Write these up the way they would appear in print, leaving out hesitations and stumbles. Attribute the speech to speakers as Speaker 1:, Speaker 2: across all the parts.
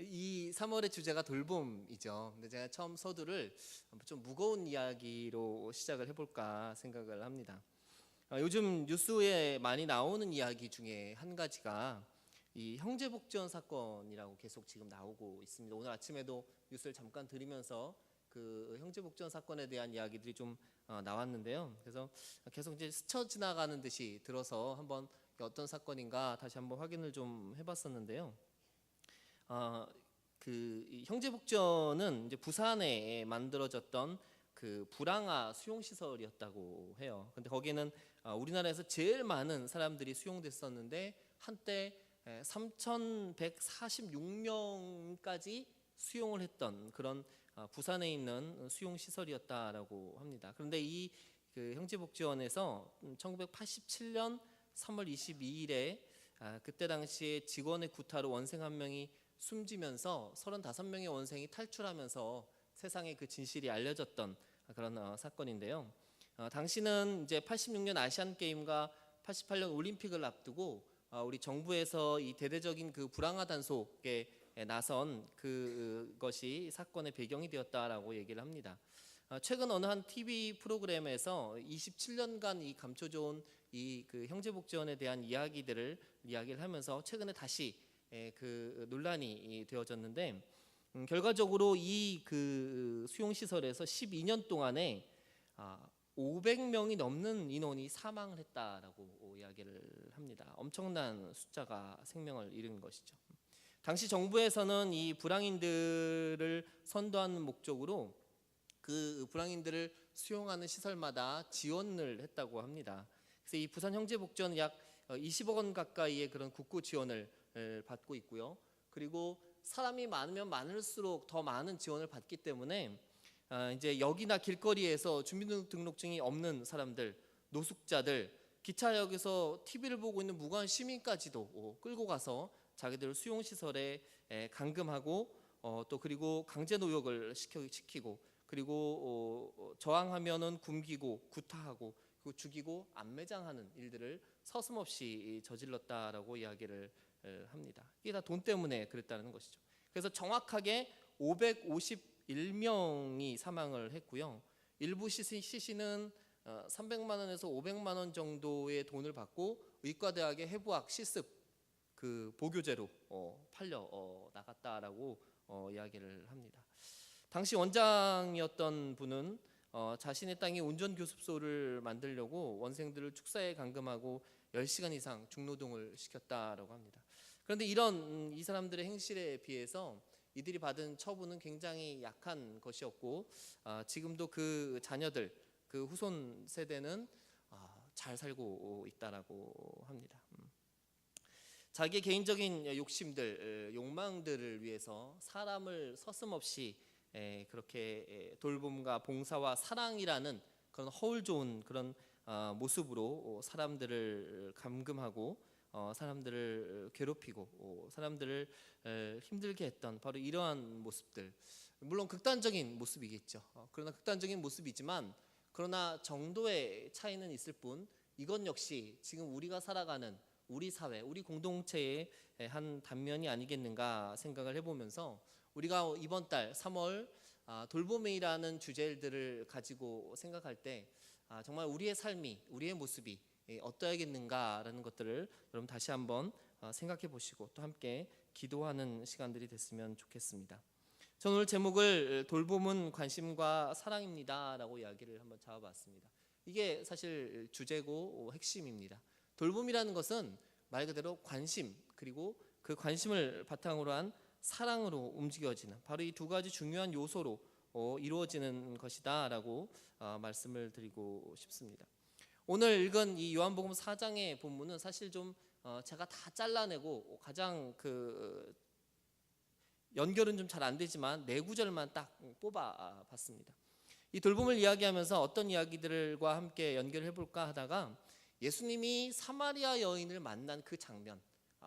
Speaker 1: 이 3월의 주제가 돌봄이죠. 근데 제가 처음 서두를 좀 무거운 이야기로 시작을 해볼까 생각을 합니다. 요즘 뉴스에 많이 나오는 이야기 중에 한 가지가 이 형제복지원 사건이라고 계속 지금 나오고 있습니다. 오늘 아침에도 뉴스를 잠깐 들으면서 그 형제복지원 사건에 대한 이야기들이 좀 나왔는데요. 그래서 계속 이제 스쳐 지나가는 듯이 들어서 한번 어떤 사건인가 다시 한번 확인을 좀 해봤었는데요. 이 형제복지원은 이제 부산에 만들어졌던 그 불황아 수용시설이었다고 해요. 근데 거기는 우리나라에서 제일 많은 사람들이 수용됐었는데 한때 3,146명까지 수용을 했던 그런 부산에 있는 수용시설이었다라고 합니다. 그런데 이 그 형제복지원에서 1987년 3월 22일에 그때 당시에 직원의 구타로 원생 한 명이 숨지면서 35명의 원생이 탈출하면서 세상에 그 진실이 알려졌던 그런 사건인데요. 당시는 이제 86년 아시안 게임과 88년 올림픽을 앞두고 우리 정부에서 이 대대적인 그 불황아 단속에 나선 그것이 사건의 배경이 되었다라고 얘기를 합니다. 최근 어느 한 TV 프로그램에서 27년간 이 감춰져온 이 그 형제복지원에 대한 이야기를 하면서 최근에 다시 그 논란이 되어졌는데 결과적으로 이 그 수용 시설에서 12년 동안에 500명이 넘는 인원이 사망을 했다라고 이야기를 합니다. 엄청난 숫자가 생명을 잃은 것이죠. 당시 정부에서는 이 불황인들을 선도하는 목적으로 그 불황인들을 수용하는 시설마다 지원을 했다고 합니다. 그래서 이 부산 형제복지원은 약 20억 원 가까이의 그런 국고 지원을 받고 있고요. 그리고 사람이 많으면 많을수록 더 많은 지원을 받기 때문에 이제 역이나 길거리에서 주민등록증이 없는 사람들, 노숙자들, 기차역에서 TV를 보고 있는 무고한 시민까지도 끌고 가서 자기들 수용시설에 감금하고 또 그리고 강제 노역을 시키고 그리고 저항하면은 굶기고 구타하고 그리고 죽이고 안매장하는 일들을 서슴없이 저질렀다라고 이야기를 합니다. 이게 다 돈 때문에 그랬다는 것이죠. 그래서 정확하게 551명이 사망을 했고요. 일부 시신은 300만 원에서 500만 원 정도의 돈을 받고 의과대학의 해부학 실습 그 보교제로 팔려 나갔다라고 이야기를 합니다. 당시 원장이었던 분은 자신의 땅에 운전교습소를 만들려고 원생들을 축사에 감금하고 10시간 이상 중노동을 시켰다라고 합니다. 그런데 이런 이 사람들의 행실에 비해서 이들이 받은 처분은 굉장히 약한 것이었고 지금도 그 자녀들, 그 후손 세대는 잘 살고 있다라고 합니다. 자기의 개인적인 욕심들, 욕망들을 위해서 사람을 서슴없이 그렇게 돌봄과 봉사와 사랑이라는 그런 허울 좋은 그런 모습으로 사람들을 감금하고 사람들을 괴롭히고 사람들을 힘들게 했던 바로 이러한 모습들, 물론 극단적인 모습이겠죠. 그러나 극단적인 모습이지만 그러나 정도의 차이는 있을 뿐 이건 역시 지금 우리가 살아가는 우리 사회, 우리 공동체의 한 단면이 아니겠는가 생각을 해보면서 우리가 이번 달 3월 돌봄이라는 주제들을 가지고 생각할 때 정말 우리의 삶이, 우리의 모습이 어떠하겠는가라는 것들을 여러분 다시 한번 생각해 보시고 또 함께 기도하는 시간들이 됐으면 좋겠습니다. 저는 오늘 제목을 돌봄은 관심과 사랑입니다 라고 이야기를 한번 잡아봤습니다. 이게 사실 주제고 핵심입니다. 돌봄이라는 것은 말 그대로 관심, 그리고 그 관심을 바탕으로 한 사랑으로 움직여지는 바로 이 두 가지 중요한 요소로 이루어지는 것이다 라고 말씀을 드리고 싶습니다. 오늘 읽은 이 요한복음 4장의 본문은 사실 좀 제가 다 잘라내고 가장 그 연결은 좀 잘 안 되지만 네 구절만 딱 뽑아 봤습니다. 이 돌봄을 이야기하면서 어떤 이야기들과 함께 연결해 볼까 하다가 예수님이 사마리아 여인을 만난 그 장면,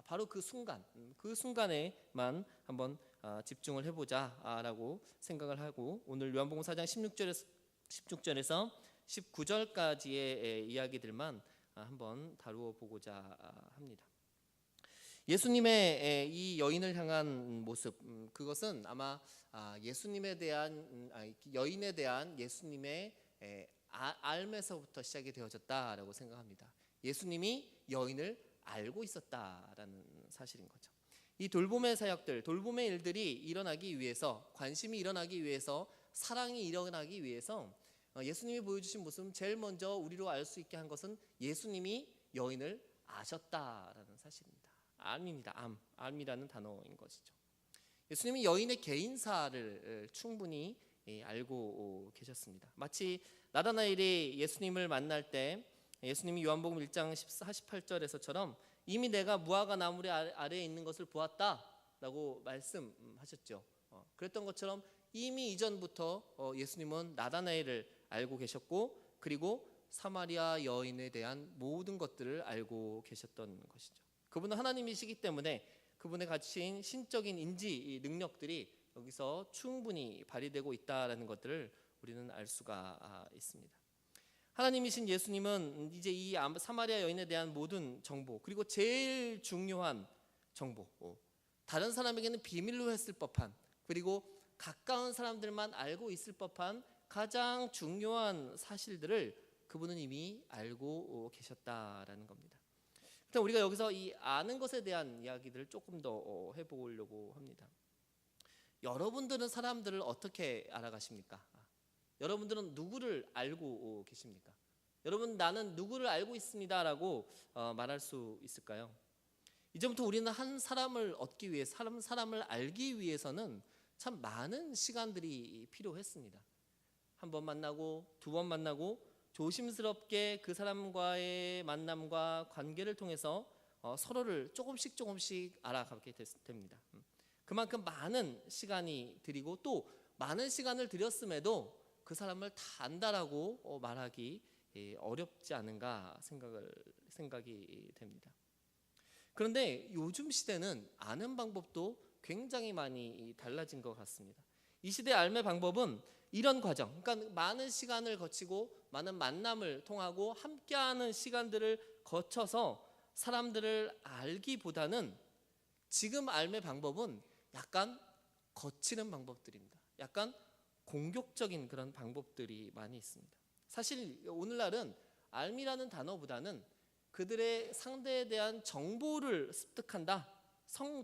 Speaker 1: 바로 그 순간에만 한번 집중을 해보자라고 생각을 하고 오늘 요한복음 4장 16절에서 19절까지의 이야기들만 한번 다루어 보고자 합니다. 예수님의 이 여인을 향한 모습, 그것은 아마 예수님에 대한 여인에 대한 예수님의 알에서부터 시작이 되어졌다라고 생각합니다. 예수님이 여인을 알고 있었다라는 사실인 거죠. 이 돌봄의 사역들, 돌봄의 일들이 일어나기 위해서, 관심이 일어나기 위해서, 사랑이 일어나기 위해서 예수님이 보여주신 모습은 제일 먼저 우리로 알 수 있게 한 것은 예수님이 여인을 아셨다라는 사실입니다. 암입니다. 암이라는 단어인 것이죠. 예수님이 여인의 개인사를 충분히 알고 계셨습니다. 마치 나다나엘이 예수님을 만날 때 예수님이 요한복음 1장 48절에서처럼 이미 내가 무화과 나무 아래에 있는 것을 보았다라고 말씀하셨죠. 그랬던 것처럼 이미 이전부터 예수님은 나다나엘을 알고 계셨고, 그리고 사마리아 여인에 대한 모든 것들을 알고 계셨던 것이죠. 그분은 하나님이시기 때문에 그분의 가진 신적인 인지 능력들이 여기서 충분히 발휘되고 있다라는 것들을 우리는 알 수가 있습니다. 하나님이신 예수님은 이제 이 사마리아 여인에 대한 모든 정보, 그리고 제일 중요한 정보, 다른 사람에게는 비밀로 했을 법한, 그리고 가까운 사람들만 알고 있을 법한 가장 중요한 사실들을 그분은 이미 알고 계셨다라는 겁니다. 일단 우리가 여기서 이 아는 것에 대한 이야기들을 조금 더 해보려고 합니다. 여러분들은 사람들을 어떻게 알아가십니까? 여러분들은 누구를 알고 계십니까? 여러분, 나는 누구를 알고 있습니다라고 말할 수 있을까요? 이제부터 우리는 한 사람을 얻기 위해, 사람을 알기 위해서는 참 많은 시간들이 필요했습니다. 한 번 만나고, 두 번 만나고, 조심스럽게 그 사람과의 만남과 관계를 통해서 서로를 조금씩 알아가게 됩니다. 그만큼 많은 시간이 들이고, 또 많은 시간을 들였음에도 그 사람을 다 안다라고 말하기 어렵지 않은가 생각이 됩니다. 그런데 요즘 시대는 아는 방법도 굉장히 많이 달라진 것 같습니다. 이 시대의 알매 방법은 이런 과정, 그러니까 많은 시간을 거치고 많은 만남을 통하고 함께하는 시간들을 거쳐서 사람들을 알기보다는 지금 알매 방법은 약간 거치는 방법들입니다. 약간 공격적인 그런 방법들이 많이 있습니다. 사실 오늘날은 알미라는 단어보다는 그들의 상대에 대한 정보를 습득한다,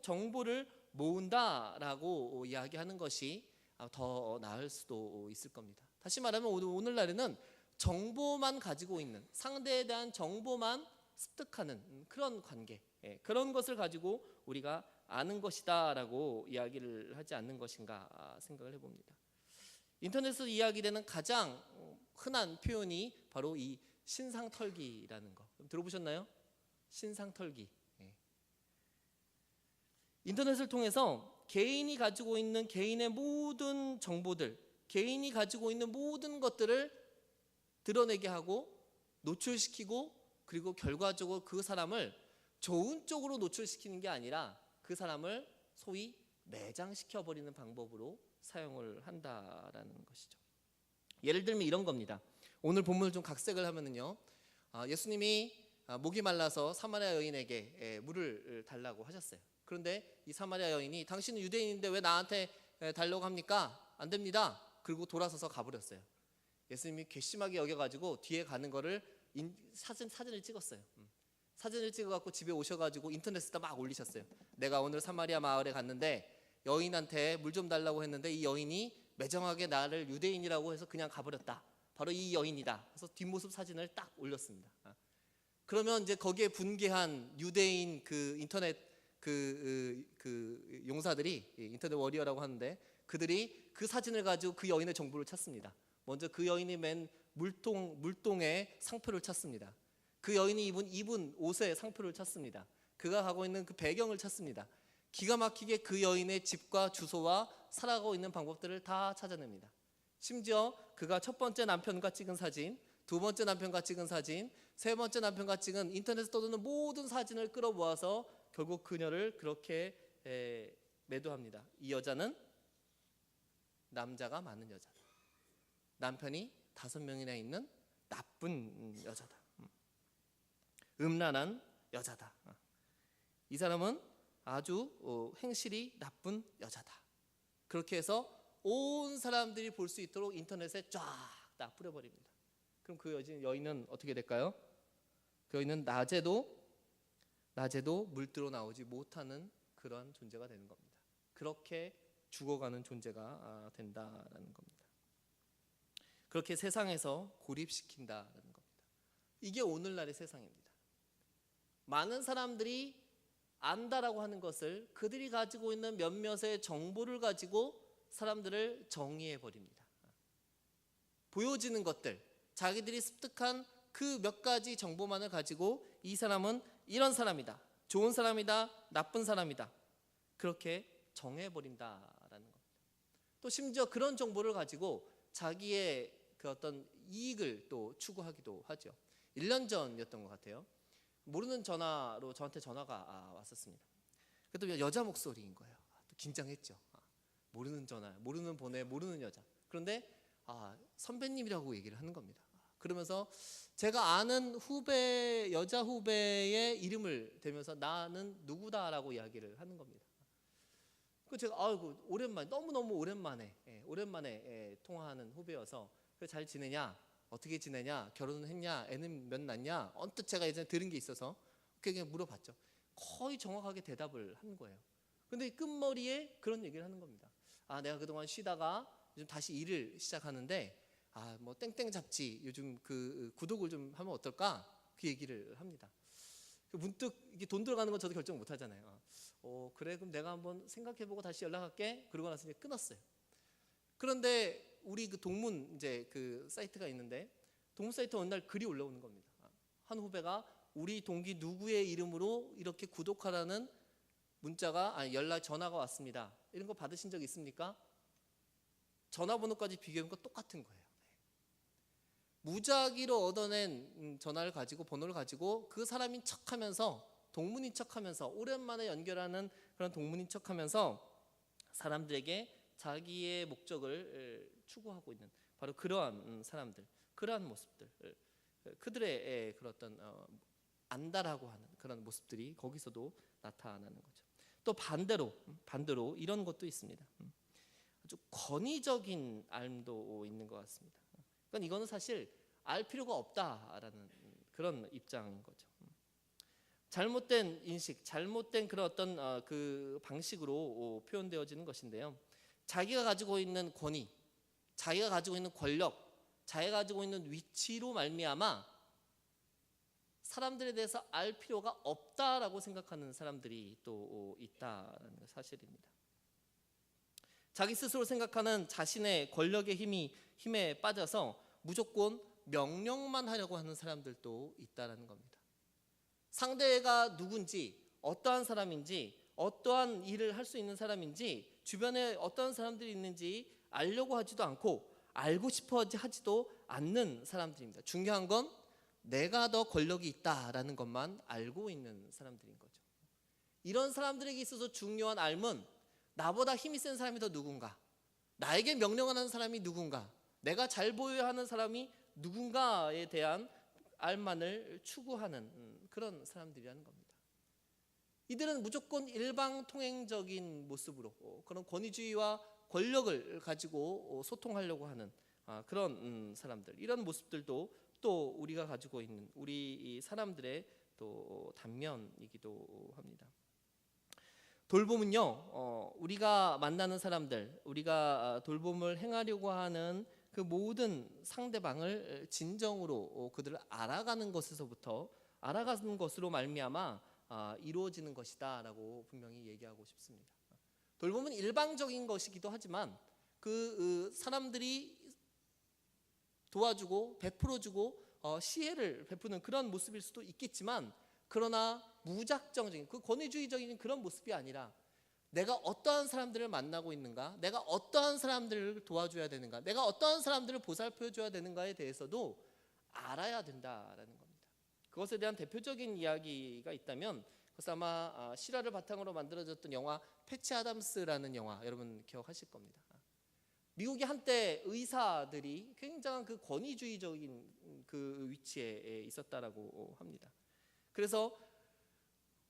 Speaker 1: 정보를 모은다라고 이야기하는 것이 더 나을 수도 있을 겁니다. 다시 말하면 오늘날에는 정보만 가지고 있는, 상대에 대한 정보만 습득하는 그런 관계, 그런 것을 가지고 우리가 아는 것이다라고 이야기를 하지 않는 것인가 생각을 해봅니다. 인터넷에서 이야기되는 가장 흔한 표현이 바로 이 신상털기라는 거. 들어보셨나요? 신상털기. 인터넷을 통해서 개인이 가지고 있는 개인의 모든 정보들, 개인이 가지고 있는 모든 것들을 드러내게 하고 노출시키고, 그리고 결과적으로 그 사람을 좋은 쪽으로 노출시키는 게 아니라 그 사람을 소위 매장시켜버리는 방법으로 사용을 한다라는 것이죠. 예를 들면 이런 겁니다. 오늘 본문을 좀 각색을 하면은요, 예수님이 목이 말라서 사마리아 여인에게 물을 달라고 하셨어요. 그런데 이 사마리아 여인이 당신은 유대인인데 왜 나한테 달라고 합니까? 안 됩니다. 그리고 돌아서서 가버렸어요. 예수님이 괘씸하게 여겨가지고 뒤에 가는 거를 사진을 찍었어요. 사진을 찍어갖고 집에 오셔가지고 인터넷에다 막 올리셨어요. 내가 오늘 사마리아 마을에 갔는데 여인한테 물 좀 달라고 했는데 이 여인이 매정하게 나를 유대인이라고 해서 그냥 가버렸다. 바로 이 여인이다. 그래서 뒷모습 사진을 딱 올렸습니다. 그러면 이제 거기에 분개한 유대인 그 인터넷 그 용사들이, 인터넷 워리어라고 하는데, 그들이 그 사진을 가지고 그 여인의 정보를 찾습니다. 먼저 그 여인이 맨 물동에 상표를 찾습니다. 그 여인이 입은 옷의 상표를 찾습니다. 그가 가고 있는 그 배경을 찾습니다. 기가 막히게 그 여인의 집과 주소와 살아가고 있는 방법들을 다 찾아냅니다. 심지어 그가 첫 번째 남편과 찍은 사진, 두 번째 남편과 찍은 사진, 세 번째 남편과 찍은 인터넷에 떠도는 모든 사진을 끌어모아서 결국 그녀를 그렇게 매도합니다. 이 여자는 남자가 많은 여자다. 남편이 5명이나 있는 나쁜 여자다. 음란한 여자다. 이 사람은 아주 행실이 나쁜 여자다. 그렇게 해서 온 사람들이 볼 수 있도록 인터넷에 쫙 다 뿌려버립니다. 그럼 그 여인은 어떻게 될까요? 그 여인은 낮에도 물들어 나오지 못하는 그런 존재가 되는 겁니다. 그렇게 죽어가는 존재가 된다라는 겁니다. 그렇게 세상에서 고립시킨다라는 겁니다. 이게 오늘날의 세상입니다. 많은 사람들이 안다라고 하는 것을 그들이 가지고 있는 몇몇의 정보를 가지고 사람들을 정의해 버립니다. 보여지는 것들, 자기들이 습득한 그 몇 가지 정보만을 가지고 이 사람은 이런 사람이다, 좋은 사람이다, 나쁜 사람이다, 그렇게 정해 버린다라는 겁니다. 또 심지어 그런 정보를 가지고 자기의 그 어떤 이익을 또 추구하기도 하죠. 1년 전이었던 것 같아요. 모르는 전화로 저한테 전화가 왔었습니다. 그래도 여자 목소리인 거예요. 또 긴장했죠. 모르는 전화, 모르는 번호에 모르는 여자. 그런데 선배님이라고 얘기를 하는 겁니다. 그러면서 제가 아는 후배, 여자 후배의 이름을 대면서 나는 누구다라고 이야기를 하는 겁니다. 그 제가 오랜만에, 너무너무 오랜만에 통화하는 후배여서 잘 지내냐, 어떻게 지내냐, 결혼은 했냐, 애는 몇 낳냐, 언뜻 제가 예전에 들은 게 있어서 그냥 물어봤죠. 거의 정확하게 대답을 한 거예요. 근데 끝머리에 그런 얘기를 하는 겁니다. 내가 그동안 쉬다가 요즘 다시 일을 시작하는데 뭐 땡땡 잡지 요즘 그 구독을 좀 하면 어떨까, 그 얘기를 합니다. 문득 이게 돈 들어가는 건 저도 결정 못 하잖아요. 그래, 그럼 내가 한번 생각해보고 다시 연락할게. 그러고 나서 이제 끊었어요. 그런데 우리 그 동문 이제 그 사이트가 있는데, 동문 사이트 어느 날 글이 올라오는 겁니다. 한 후배가 우리 동기 누구의 이름으로 이렇게 구독하라는 문자가 전화가 왔습니다. 이런 거 받으신 적 있습니까? 전화번호까지 비교해보니까 똑같은 거예요. 무작위로 얻어낸 전화를 가지고, 번호를 가지고 그 사람인 척하면서, 동문인 척하면서, 오랜만에 연결하는 그런 동문인 척하면서 사람들에게 자기의 목적을 추구하고 있는 바로 그러한 사람들, 그러한 모습들, 그들의 그런 어떤 안다라고 하는 그런 모습들이 거기서도 나타나는 거죠. 또 반대로 이런 것도 있습니다. 아주 권위적인 삶도 있는 것 같습니다. 그러니까 이거는 사실 알 필요가 없다라는 그런 입장인 거죠. 잘못된 인식, 잘못된 그런 어떤 그 방식으로 표현되어지는 것인데요. 자기가 가지고 있는 권위, 자기가 가지고 있는 권력, 자기가 가지고 있는 위치로 말미암아 사람들에 대해서 알 필요가 없다라고 생각하는 사람들이 또 있다는 사실입니다. 자기 스스로 생각하는 자신의 권력의 힘에 빠져서 무조건 명령만 하려고 하는 사람들도 있다라는 겁니다. 상대가 누군지, 어떠한 사람인지, 어떠한 일을 할 수 있는 사람인지, 주변에 어떠한 사람들이 있는지 알려고 하지도 않고 알고 싶어 하지도 않는 사람들입니다. 중요한 건 내가 더 권력이 있다라는 것만 알고 있는 사람들인 거죠. 이런 사람들에게 있어서 중요한 알은 나보다 힘이 센 사람이 더 누군가, 나에게 명령하는 사람이 누군가, 내가 잘 보여야 하는 사람이 누군가에 대한 알만을 추구하는 그런 사람들이라는 겁니다. 이들은 무조건 일방통행적인 모습으로 그런 권위주의와 권력을 가지고 소통하려고 하는 그런 사람들, 이런 모습들도 또 우리가 가지고 있는 우리 사람들의 또 단면이기도 합니다. 돌봄은요, 우리가 만나는 사람들, 우리가 돌봄을 행하려고 하는 그 모든 상대방을 진정으로 그들을 알아가는 것에서부터, 알아가는 것으로 말미암아 이루어지는 것이다라고 분명히 얘기하고 싶습니다. 돌봄은 일방적인 것이기도 하지만 그 사람들이 도와주고 베풀어주고 시혜를 베푸는 그런 모습일 수도 있겠지만, 그러나 무작정적인 그 권위주의적인 그런 모습이 아니라 내가 어떠한 사람들을 만나고 있는가, 내가 어떠한 사람들을 도와줘야 되는가, 내가 어떠한 사람들을 보살펴줘야 되는가에 대해서도 알아야 된다라는 겁니다. 그것에 대한 대표적인 이야기가 있다면 그것은 아마 실화를 바탕으로 만들어졌던 영화 패치 아담스라는 영화, 여러분 기억하실 겁니다. 미국의 한때 의사들이 굉장한 그 권위주의적인 그 위치에 있었다라고 합니다. 그래서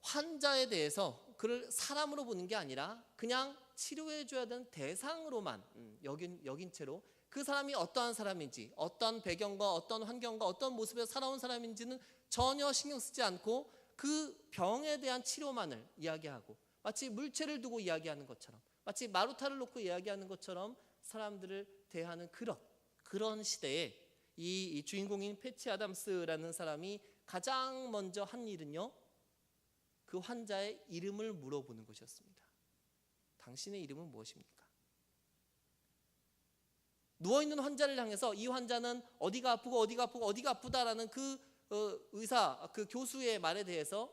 Speaker 1: 환자에 대해서 그를 사람으로 보는 게 아니라 그냥 치료해 줘야 되는 대상으로만 여긴 채로 그 사람이 어떠한 사람인지, 어떤 배경과 어떤 환경과 어떤 모습에서 살아온 사람인지는 전혀 신경 쓰지 않고 그 병에 대한 치료만을 이야기하고, 마치 물체를 두고 이야기하는 것처럼, 마치 마루타를 놓고 이야기하는 것처럼 사람들을 대하는 그런 시대에 이 주인공인 패치 아담스라는 사람이 가장 먼저 한 일은요, 그 환자의 이름을 물어보는 것이었습니다. 당신의 이름은 무엇입니까? 누워있는 환자를 향해서 이 환자는 어디가 아프고 어디가 아프고 어디가 아프다라는 그 의사, 그 교수의 말에 대해서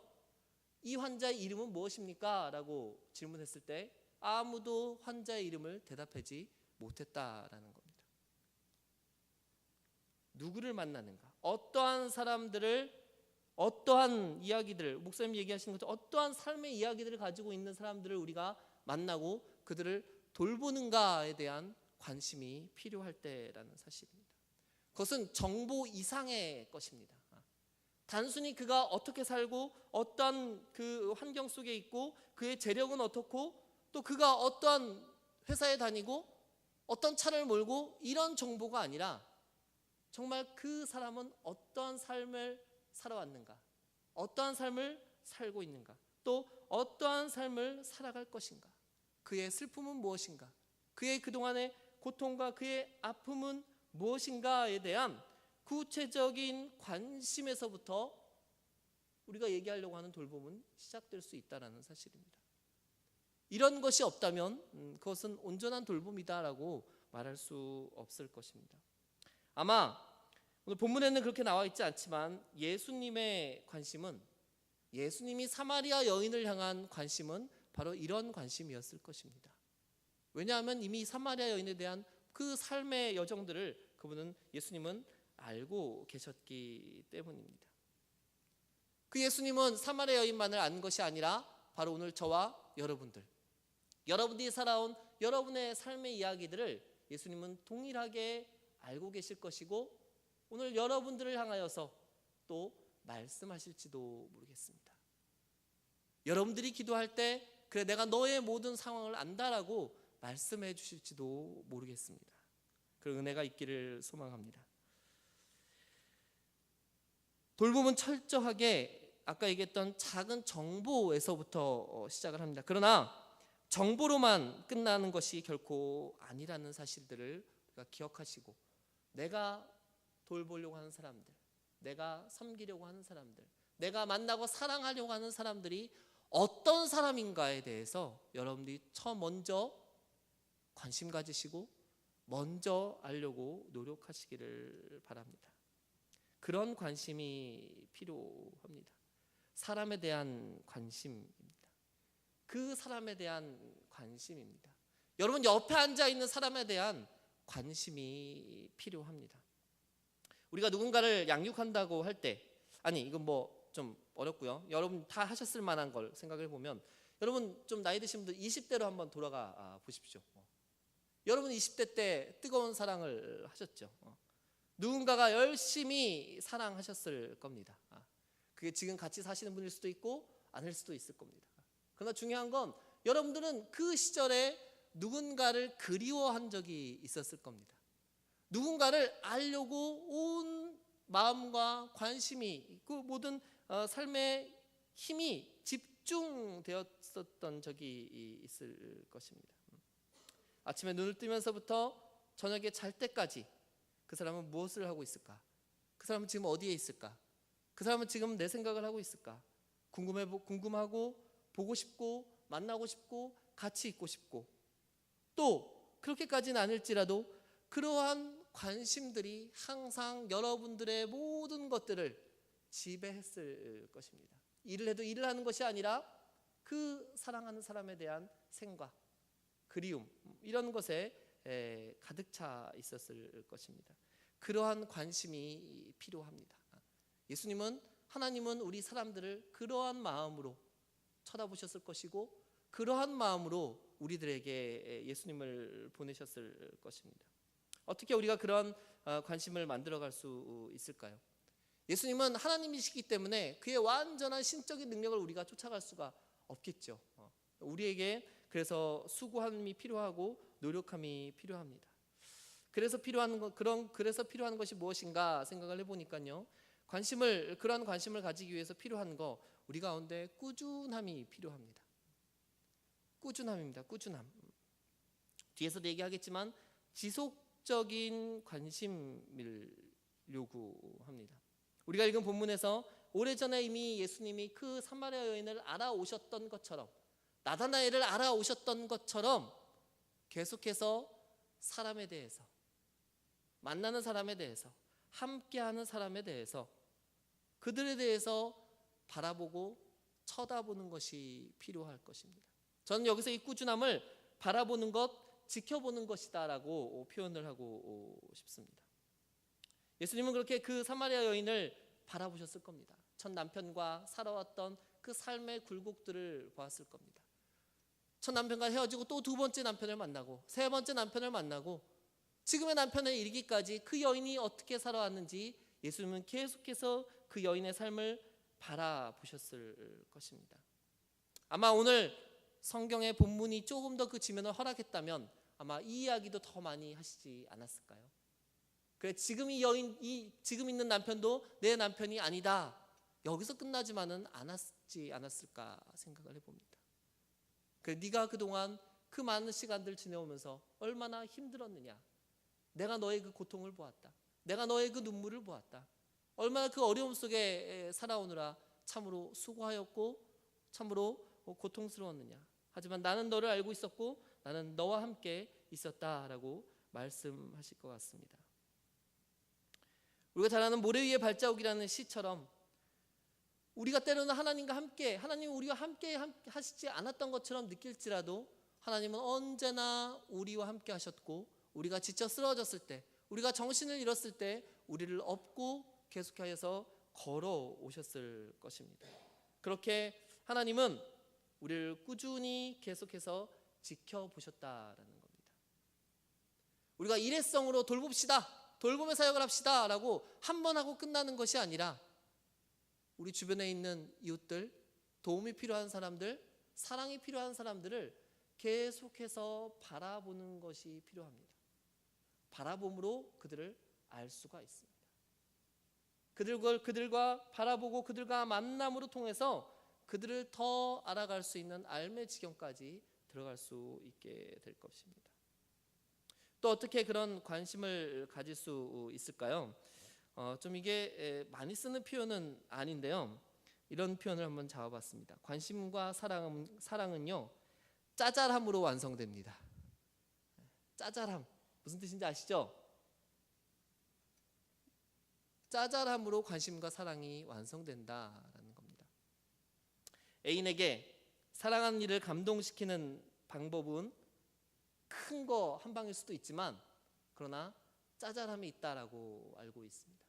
Speaker 1: 이 환자의 이름은 무엇입니까? 라고 질문했을 때 아무도 환자의 이름을 대답하지 못했다라는 겁니다. 누구를 만나는가? 어떠한 사람들을, 어떠한 이야기들을, 목사님이 얘기하시는 것처럼 어떠한 삶의 이야기들을 가지고 있는 사람들을 우리가 만나고 그들을 돌보는가에 대한 관심이 필요할 때라는 사실입니다. 그것은 정보 이상의 것입니다. 단순히 그가 어떻게 살고 어떠한 그 환경 속에 있고 그의 재력은 어떻고 또 그가 어떠한 회사에 다니고 어떤 차를 몰고 이런 정보가 아니라 정말 그 사람은 어떠한 삶을 살아왔는가, 어떠한 삶을 살고 있는가, 또 어떠한 삶을 살아갈 것인가, 그의 슬픔은 무엇인가, 그의 그동안의 고통과 그의 아픔은 무엇인가에 대한 구체적인 관심에서부터 우리가 얘기하려고 하는 돌봄은 시작될 수 있다는 사실입니다. 이런 것이 없다면 그것은 온전한 돌봄이다라고 말할 수 없을 것입니다. 아마 오늘 본문에는 그렇게 나와 있지 않지만 예수님의 관심은, 예수님이 사마리아 여인을 향한 관심은 바로 이런 관심이었을 것입니다. 왜냐하면 이미 사마리아 여인에 대한 그 삶의 여정들을 예수님은 알고 계셨기 때문입니다. 그 예수님은 사마리아 여인만을 아는 것이 아니라 바로 오늘 저와 여러분들이 살아온 여러분의 삶의 이야기들을 예수님은 동일하게 알고 계실 것이고 오늘 여러분들을 향하여서 또 말씀하실지도 모르겠습니다. 여러분들이 기도할 때 그래 내가 너의 모든 상황을 안다라고 말씀해 주실지도 모르겠습니다. 그런 은혜가 있기를 소망합니다. 돌봄은 철저하게 아까 얘기했던 작은 정보에서부터 시작을 합니다. 그러나 정보로만 끝나는 것이 결코 아니라는 사실들을 우리가 기억하시고 내가 돌보려고 하는 사람들, 내가 섬기려고 하는 사람들, 내가 만나고 사랑하려고 하는 사람들이 어떤 사람인가에 대해서 여러분들이 먼저 관심 가지시고 먼저 알려고 노력하시기를 바랍니다. 그런 관심이 필요합니다. 사람에 대한 관심입니다. 그 사람에 대한 관심입니다. 여러분 옆에 앉아 있는 사람에 대한 관심이 필요합니다. 우리가 누군가를 양육한다고 할 때, 아니 이건 뭐 좀 어렵고요. 여러분 다 하셨을 만한 걸 생각해 보면 여러분 좀 나이 드신 분들 20대로 한번 돌아가 보십시오. 여러분 20대 때 뜨거운 사랑을 하셨죠. 누군가가 열심히 사랑하셨을 겁니다. 그게 지금 같이 사시는 분일 수도 있고 아닐 수도 있을 겁니다. 그러나 중요한 건 여러분들은 그 시절에 누군가를 그리워한 적이 있었을 겁니다. 누군가를 알려고 온 마음과 관심이 그 모든 삶의 힘이 집중되었었던 적이 있을 것입니다. 아침에 눈을 뜨면서부터 저녁에 잘 때까지 그 사람은 무엇을 하고 있을까? 그 사람은 지금 어디에 있을까? 그 사람은 지금 내 생각을 하고 있을까? 궁금하고 보고 싶고 만나고 싶고 같이 있고 싶고 또 그렇게까지는 아닐지라도 그러한 관심들이 항상 여러분들의 모든 것들을 지배했을 것입니다. 일을 해도 일을 하는 것이 아니라 그 사랑하는 사람에 대한 생각, 그리움 이런 것에 가득 차 있었을 것입니다. 그러한 관심이 필요합니다. 하나님은 우리 사람들을 그러한 마음으로 쳐다보셨을 것이고 그러한 마음으로 우리들에게 예수님을 보내셨을 것입니다. 어떻게 우리가 그런 관심을 만들어갈 수 있을까요? 예수님은 하나님이시기 때문에 그의 완전한 신적인 능력을 우리가 쫓아갈 수가 없겠죠. 우리에게 그래서 수고함이 필요하고 노력함이 필요합니다. 그래서 필요한 것이 무엇인가 생각을 해보니까요, 그러한 관심을 가지기 위해서 필요한 거, 우리 가운데 꾸준함이 필요합니다. 꾸준함입니다. 꾸준함. 뒤에서도 얘기하겠지만 지속적인 관심을 요구합니다. 우리가 읽은 본문에서 오래전에 이미 예수님이 그 사마리아 여인을 알아오셨던 것처럼, 나다나엘을 알아오셨던 것처럼 계속해서 사람에 대해서, 만나는 사람에 대해서, 함께하는 사람에 대해서, 그들에 대해서 바라보고 쳐다보는 것이 필요할 것입니다. 저는 여기서 이 꾸준함을 바라보는 것, 지켜보는 것이다 라고 표현을 하고 싶습니다. 예수님은 그렇게 그 사마리아 여인을 바라보셨을 겁니다. 첫 남편과 살아왔던 그 삶의 굴곡들을 보았을 겁니다. 첫 남편과 헤어지고 또 두 번째 남편을 만나고 세 번째 남편을 만나고 지금의 남편에 이르기까지 그 여인이 어떻게 살아왔는지 예수님은 계속해서 그 여인의 삶을 바라보셨을 것입니다. 아마 오늘 성경의 본문이 조금 더 그 지면을 허락했다면 아마 이 이야기도 더 많이 하시지 않았을까요? 그래, 지금 지금 있는 남편도 내 남편이 아니다, 여기서 끝나지만은 않았지 않았을까 생각을 해봅니다. 그래, 네가 그동안 그 많은 시간들 지내오면서 얼마나 힘들었느냐, 내가 너의 그 고통을 보았다, 내가 너의 그 눈물을 보았다, 얼마나 그 어려움 속에 살아오느라 참으로 수고하였고 참으로 고통스러웠느냐, 하지만 나는 너를 알고 있었고 나는 너와 함께 있었다라고 말씀하실 것 같습니다. 우리가 잘 아는 모래 위의 발자국이라는 시처럼 우리가 때로는 하나님과 함께, 하나님은 우리와 함께 하시지 않았던 것처럼 느낄지라도 하나님은 언제나 우리와 함께 하셨고, 우리가 지쳐 쓰러졌을 때, 우리가 정신을 잃었을 때 우리를 업고 계속하여서 걸어오셨을 것입니다. 그렇게 하나님은 우리를 꾸준히 계속해서 지켜보셨다라는 겁니다. 우리가 일회성으로 돌봅시다, 돌봄의 사역을 합시다 라고 한 번 하고 끝나는 것이 아니라 우리 주변에 있는 이웃들, 도움이 필요한 사람들, 사랑이 필요한 사람들을 계속해서 바라보는 것이 필요합니다. 바라봄으로 그들을 알 수가 있습니다. 그들과 바라보고 그들과 만남으로 통해서 그들을 더 알아갈 수 있는 알매 지경까지 들어갈 수 있게 될 것입니다. 또 어떻게 그런 관심을 가질 수 있을까요? 좀 이게 많이 쓰는 표현은 아닌데요, 이런 표현을 한번 잡아봤습니다. 관심과 사랑은요, 짜잘함으로 완성됩니다. 짜잘함, 무슨 뜻인지 아시죠? 짜잘함으로 관심과 사랑이 완성된다라는 겁니다. 애인에게 사랑하는 이를 감동시키는 방법은 큰 거 한 방일 수도 있지만, 그러나 짜잘함이 있다라고 알고 있습니다.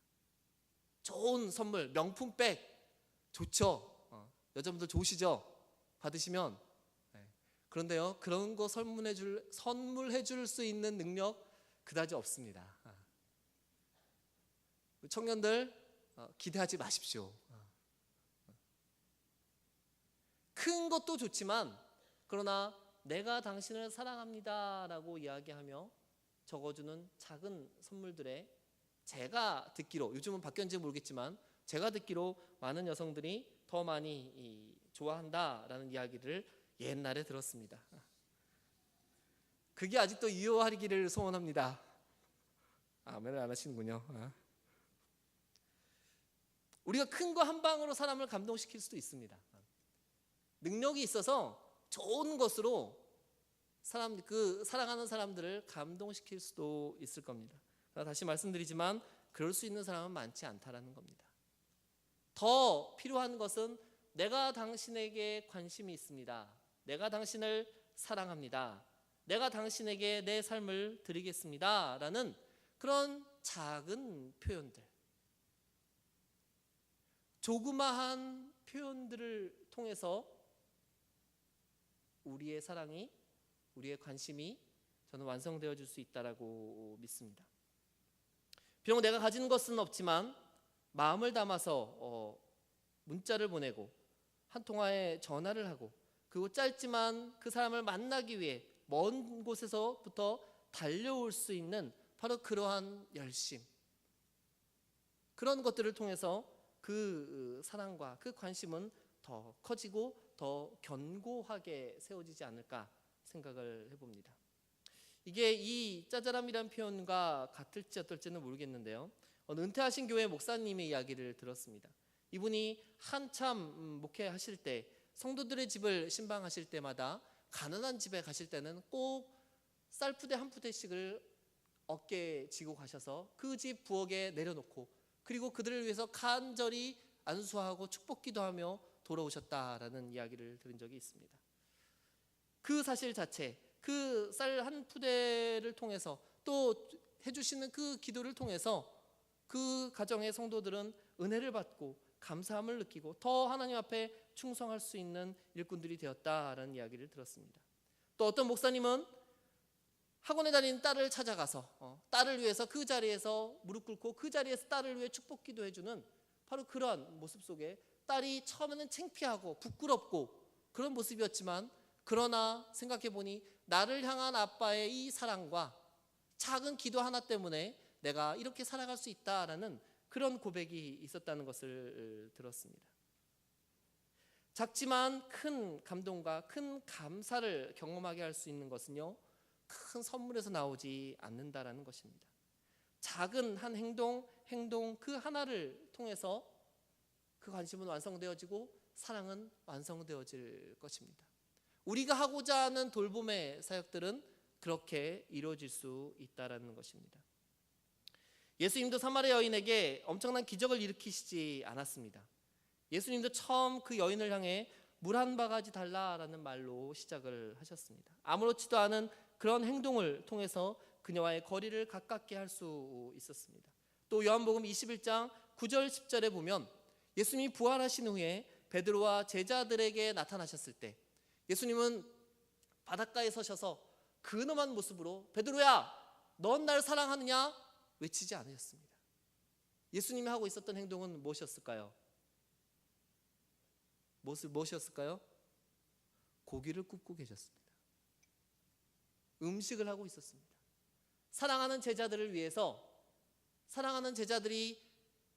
Speaker 1: 좋은 선물, 명품백 좋죠. 여자분들 좋으시죠? 받으시면. 그런데요, 그런 거 선물해 줄 수 있는 능력 그다지 없습니다. 청년들 기대하지 마십시오. 큰 것도 좋지만, 그러나 내가 당신을 사랑합니다 라고 이야기하며 적어주는 작은 선물들에 제가 듣기로, 요즘은 바뀌었는지 모르겠지만 제가 듣기로 많은 여성들이 더 많이 좋아한다라는 이야기를 옛날에 들었습니다. 그게 아직도 유효하기를 소원합니다. 아멘을 안 하시는군요. 우리가 큰 거 한 방으로 사람을 감동시킬 수도 있습니다. 능력이 있어서 좋은 것으로 사랑하는 사람들을 감동시킬 수도 있을 겁니다. 다시 말씀드리지만 그럴 수 있는 사람은 많지 않다라는 겁니다. 더 필요한 것은 내가 당신에게 관심이 있습니다, 내가 당신을 사랑합니다, 내가 당신에게 내 삶을 드리겠습니다 라는 그런 작은 표현들, 조그마한 표현들을 통해서 우리의 사랑이, 우리의 관심이 저는 완성되어 줄 수 있다라고 믿습니다. 비록 내가 가지는 것은 없지만 마음을 담아서 문자를 보내고 한 통화에 전화를 하고, 그리고 짧지만 그 사람을 만나기 위해 먼 곳에서부터 달려올 수 있는 바로 그러한 열심, 그런 것들을 통해서 그 사랑과 그 관심은 더 커지고 더 견고하게 세워지지 않을까 생각을 해봅니다. 이게 이 짜잘함이란 표현과 같을지 어떨지는 모르겠는데요, 어느 은퇴하신 교회 목사님의 이야기를 들었습니다. 이분이 한참 목회하실 때 성도들의 집을 신방하실 때마다 가난한 집에 가실 때는 꼭 쌀푸대 한 푸대씩을 어깨에 지고 가셔서 그 집 부엌에 내려놓고, 그리고 그들을 위해서 간절히 안수하고 축복기도 하며 돌아오셨다라는 이야기를 들은 적이 있습니다. 그 사실 자체, 그 쌀 한 푸대를 통해서 또 해주시는 그 기도를 통해서 그 가정의 성도들은 은혜를 받고 감사함을 느끼고 더 하나님 앞에 충성할 수 있는 일꾼들이 되었다라는 이야기를 들었습니다. 또 어떤 목사님은 학원에 다니는 딸을 찾아가서 딸을 위해서 그 자리에서 무릎 꿇고 그 자리에서 딸을 위해 축복기도 해주는 바로 그러한 모습 속에, 딸이 처음에는 창피하고 부끄럽고 그런 모습이었지만, 그러나 생각해보니 나를 향한 아빠의 이 사랑과 작은 기도 하나 때문에 내가 이렇게 살아갈 수 있다라는 그런 고백이 있었다는 것을 들었습니다. 작지만 큰 감동과 큰 감사를 경험하게 할 수 있는 것은요, 큰 선물에서 나오지 않는다라는 것입니다. 작은 한 행동 그 하나를 통해서 그 관심은 완성되어지고 사랑은 완성되어질 것입니다. 우리가 하고자 하는 돌봄의 사역들은 그렇게 이루어질 수 있다라는 것입니다. 예수님도 사마리아 여인에게 엄청난 기적을 일으키시지 않았습니다. 예수님도 처음 그 여인을 향해 물 한 바가지 달라라는 말로 시작을 하셨습니다. 아무렇지도 않은 그런 행동을 통해서 그녀와의 거리를 가깝게 할 수 있었습니다. 또 요한복음 21장 9절 10절에 보면 예수님이 부활하신 후에 베드로와 제자들에게 나타나셨을 때 예수님은 바닷가에 서셔서 근엄한 모습으로 베드로야, 넌 날 사랑하느냐 외치지 않으셨습니다. 예수님이 하고 있었던 행동은 무엇이었을까요? 무엇이었을까요? 고기를 굽고 계셨습니다. 음식을 하고 있었습니다. 사랑하는 제자들을 위해서, 사랑하는 제자들이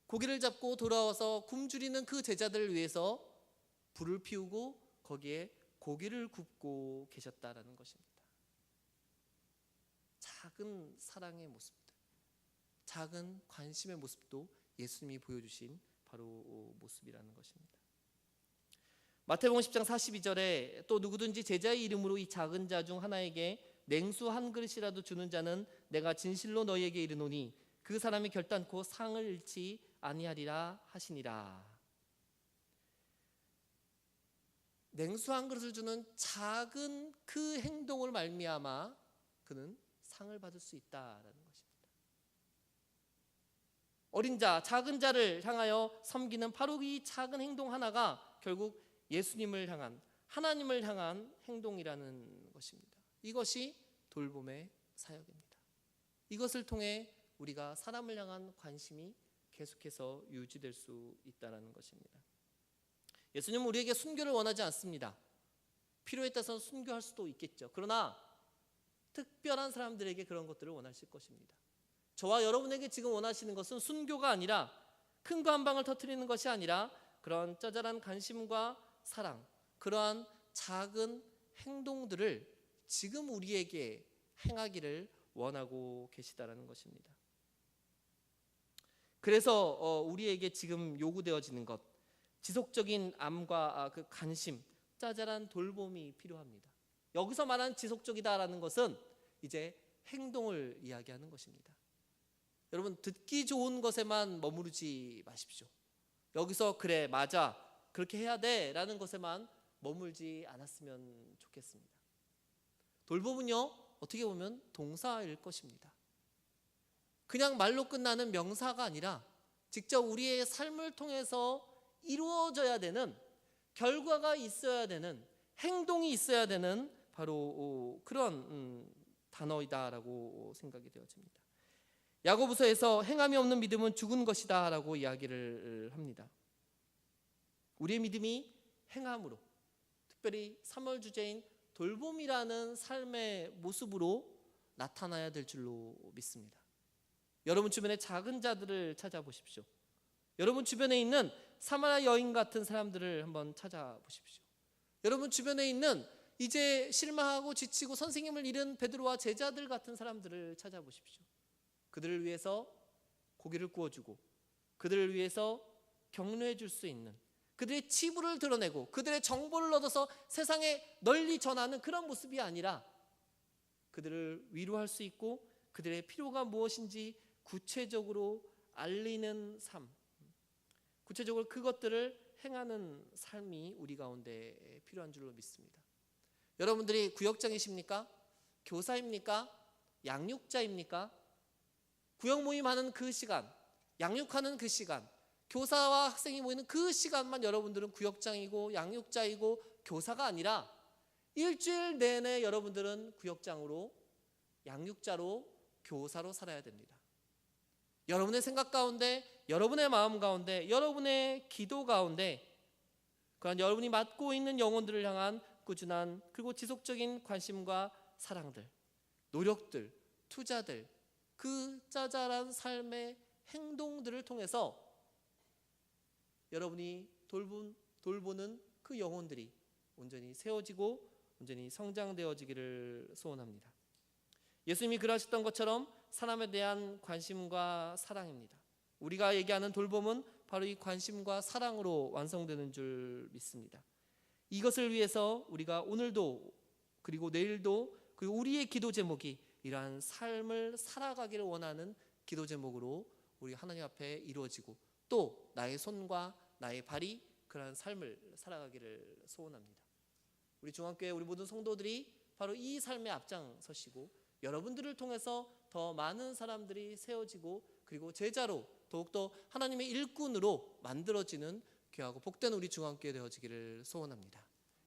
Speaker 1: 고기를 잡고 돌아와서 굶주리는 그 제자들을 위해서 불을 피우고 거기에 고기를 굽고 계셨다라는 것입니다. 작은 사랑의 모습들, 작은 관심의 모습도 예수님이 보여주신 바로 모습이라는 것입니다. 마태복음 10장 42절에 또 누구든지 제자의 이름으로 이 작은 자 중 하나에게 냉수 한 그릇이라도 주는 자는 내가 진실로 너희에게 이르노니 그 사람이 결단코 상을 잃지 아니하리라 하시니라. 냉수 한 그릇을 주는 작은 그 행동을 말미암아 그는 상을 받을 수 있다라는 것입니다. 어린 자, 작은 자를 향하여 섬기는 바로 이 작은 행동 하나가 결국 예수님을 향한, 하나님을 향한 행동이라는 것입니다. 이것이 돌봄의 사역입니다. 이것을 통해 우리가 사람을 향한 관심이 계속해서 유지될 수 있다는 것입니다. 예수님은 우리에게 순교를 원하지 않습니다. 필요에 따라서 순교할 수도 있겠죠. 그러나 특별한 사람들에게 그런 것들을 원하실 것입니다. 저와 여러분에게 지금 원하시는 것은 순교가 아니라, 큰 거 한 방울 터뜨리는 것이 아니라 그런 짜잘한 관심과 사랑, 그러한 작은 행동들을 지금 우리에게 행하기를 원하고 계시다라는 것입니다. 그래서 우리에게 지금 요구되어지는 것, 지속적인 암과 그 관심, 짜잘한 돌봄이 필요합니다. 여기서 말하는 지속적이다라는 것은 이제 행동을 이야기하는 것입니다. 여러분, 듣기 좋은 것에만 머무르지 마십시오. 여기서 그래, 맞아, 그렇게 해야 돼 라는 것에만 머물지 않았으면 좋겠습니다. 돌봄은요, 어떻게 보면 동사일 것입니다. 그냥 말로 끝나는 명사가 아니라 직접 우리의 삶을 통해서 이루어져야 되는, 결과가 있어야 되는, 행동이 있어야 되는 바로 그런 단어이다라고 생각이 되어집니다. 야고보서에서 행함이 없는 믿음은 죽은 것이다 라고 이야기를 합니다. 우리의 믿음이 행함으로, 특별히 3월 주제인 돌봄이라는 삶의 모습으로 나타나야 될 줄로 믿습니다. 여러분 주변의 작은 자들을 찾아보십시오. 여러분 주변에 있는 사마리아 여인 같은 사람들을 한번 찾아보십시오. 여러분 주변에 있는 이제 실망하고 지치고 선생님을 잃은 베드로와 제자들 같은 사람들을 찾아보십시오. 그들을 위해서 고기를 구워주고 그들을 위해서 격려해 줄 수 있는, 그들의 치부를 드러내고 그들의 정보를 얻어서 세상에 널리 전하는 그런 모습이 아니라 그들을 위로할 수 있고 그들의 필요가 무엇인지 구체적으로 알리는 삶, 구체적으로 그것들을 행하는 삶이 우리 가운데 필요한 줄로 믿습니다. 여러분들이 구역장이십니까? 교사입니까? 양육자입니까? 구역 모임하는 그 시간, 양육하는 그 시간, 교사와 학생이 모이는 그 시간만 여러분들은 구역장이고 양육자이고 교사가 아니라 일주일 내내 여러분들은 구역장으로, 양육자로, 교사로 살아야 됩니다. 여러분의 생각 가운데, 여러분의 마음 가운데, 여러분의 기도 가운데 그런 여러분이 맡고 있는 영혼들을 향한 꾸준한 그리고 지속적인 관심과 사랑들, 노력들, 투자들, 그 짜잘한 삶의 행동들을 통해서 여러분이 돌보는 그 영혼들이 온전히 세워지고 온전히 성장되어지기를 소원합니다. 예수님이 그러셨던 것처럼 사람에 대한 관심과 사랑입니다. 우리가 얘기하는 돌봄은 바로 이 관심과 사랑으로 완성되는 줄 믿습니다. 이것을 위해서 우리가 오늘도 그리고 내일도 그리고 우리의 기도 제목이 이러한 삶을 살아가기를 원하는 기도 제목으로 우리 하나님 앞에 이루어지고 또 나의 손과 나의 발이 그러한 삶을 살아가기를 소원합니다. 우리 중앙교회 우리 모든 성도들이 바로 이 삶에 앞장서시고 여러분들을 통해서 더 많은 사람들이 세워지고 그리고 제자로 더욱더 하나님의 일꾼으로 만들어지는 귀하고 복된 우리 중앙교회 되어지기를 소원합니다.